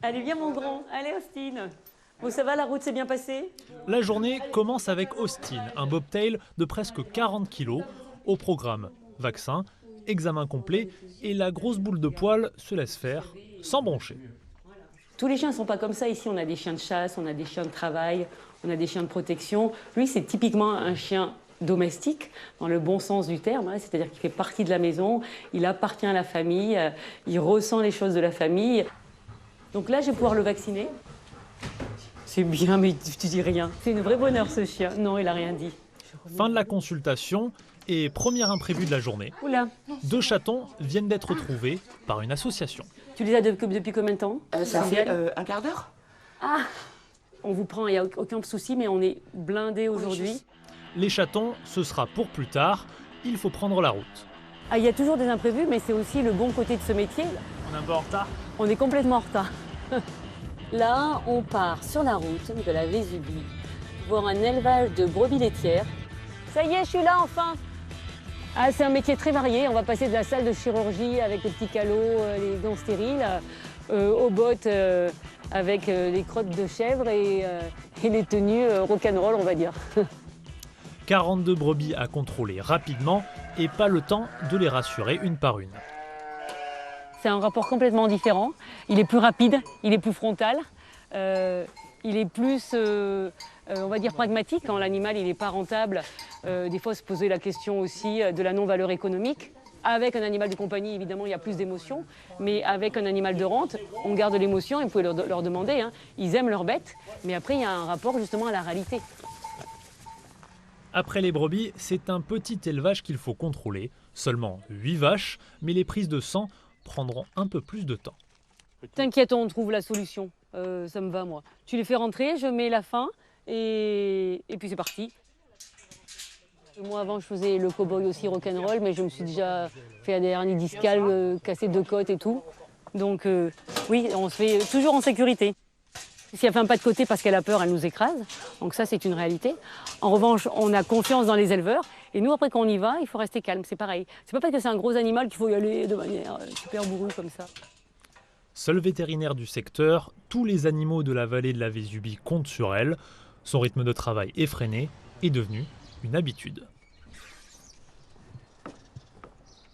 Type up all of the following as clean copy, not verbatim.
Allez, viens mon grand. Allez, Austin. Bon, ça va, la route s'est bien passée? La journée commence avec Austin, un bobtail de presque 40 kilos. Au programme, vaccin, examen complet et la grosse boule de poil se laisse faire sans broncher. Tous les chiens ne sont pas comme ça. Ici, on a des chiens de chasse, on a des chiens de travail, on a des chiens de protection. Lui, c'est typiquement un chien domestique, dans le bon sens du terme, hein, c'est-à-dire qu'il fait partie de la maison, il appartient à la famille, il ressent les choses de la famille. Donc là, je vais pouvoir le vacciner. C'est bien, mais tu dis rien. C'est une vraie bonheur, ce chien. Non, il a rien dit. Fin de la consultation et premier imprévu de la journée. Oula, 2 chatons viennent d'être trouvés par une association. tu les as depuis combien de temps? Ça fait un quart d'heure. Ah, on vous prend, il n'y a aucun souci, mais on est blindés aujourd'hui. Les chatons, ce sera pour plus tard, il faut prendre la route. Ah, il y a toujours des imprévus, mais c'est aussi le bon côté de ce métier. On est un peu en retard. On est complètement en retard. Là, on part sur la route de la Vésubie, voir un élevage de brebis laitières. Ça y est, je suis là enfin. Ah, c'est un métier très varié. On va passer de la salle de chirurgie avec les petits calots, les gants stériles, aux bottes avec les crottes de chèvre et les tenues rock'n'roll, on va dire. 42 brebis à contrôler rapidement et pas le temps de les rassurer une par une. C'est un rapport complètement différent. Il est plus rapide, il est plus frontal, il est plus, on va dire, pragmatique. Quand l'animal n'est pas rentable, des fois se poser la question aussi de la non-valeur économique. Avec un animal de compagnie, évidemment, il y a plus d'émotions, mais avec un animal de rente, on garde l'émotion et vous pouvez leur demander. Hein, ils aiment leurs bêtes, mais après, il y a un rapport justement à la réalité. Après les brebis, c'est un petit élevage qu'il faut contrôler. Seulement 8 vaches, mais les prises de sang prendront un peu plus de temps. T'inquiète, on trouve la solution. Ça me va, moi. Tu les fais rentrer, je mets la fin et puis c'est parti. Moi, avant, je faisais le cow-boy aussi rock'n'roll, mais je me suis déjà fait des hernies discales, cassé 2 côtes et tout. Donc oui, on se fait toujours en sécurité. Si elle fait un pas de côté parce qu'elle a peur, elle nous écrase. Donc ça, c'est une réalité. En revanche, on a confiance dans les éleveurs. Et nous, après, quand on y va, il faut rester calme. C'est pareil. C'est pas parce que c'est un gros animal qu'il faut y aller de manière super bourrue comme ça. Seul vétérinaire du secteur, tous les animaux de la vallée de la Vésubie comptent sur elle. Son rythme de travail effréné est devenu une habitude.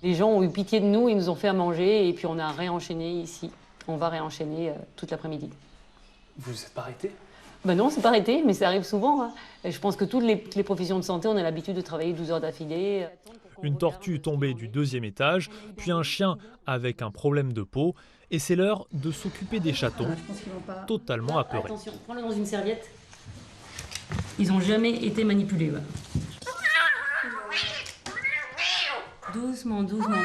Les gens ont eu pitié de nous, ils nous ont fait à manger et puis on a réenchaîné ici. On va réenchaîner toute l'après-midi. Vous vous êtes pas arrêté? Ben non, c'est pas arrêté, mais ça arrive souvent. Hein. Et je pense que toutes les professions de santé, on a l'habitude de travailler 12 heures d'affilée. Une tortue tombée du 2e étage, puis un chien avec un problème de peau, et c'est l'heure de s'occuper des chatons, totalement apeurés. Attention, prends-le dans une serviette. Ils n'ont jamais été manipulés. Ouais. Doucement, doucement.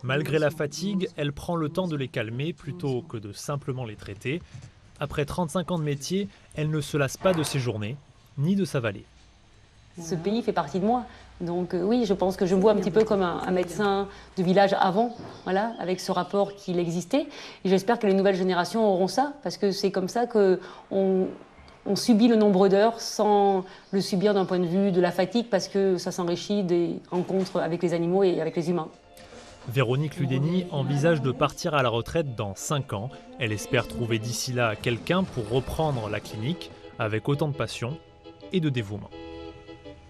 Malgré la fatigue, elle prend le temps de les calmer plutôt que de simplement les traiter. Après 35 ans de métier, elle ne se lasse pas de ses journées, ni de sa vallée. Ce pays fait partie de moi. Donc oui, je pense que je me vois un petit peu comme un médecin de village avant, voilà, avec ce rapport qu'il existait. Et j'espère que les nouvelles générations auront ça, parce que c'est comme ça qu'on subit le nombre d'heures sans le subir d'un point de vue de la fatigue, parce que ça s'enrichit des rencontres avec les animaux et avec les humains. Véronique Ludeni envisage de partir à la retraite dans 5 ans. Elle espère trouver d'ici là quelqu'un pour reprendre la clinique avec autant de passion et de dévouement.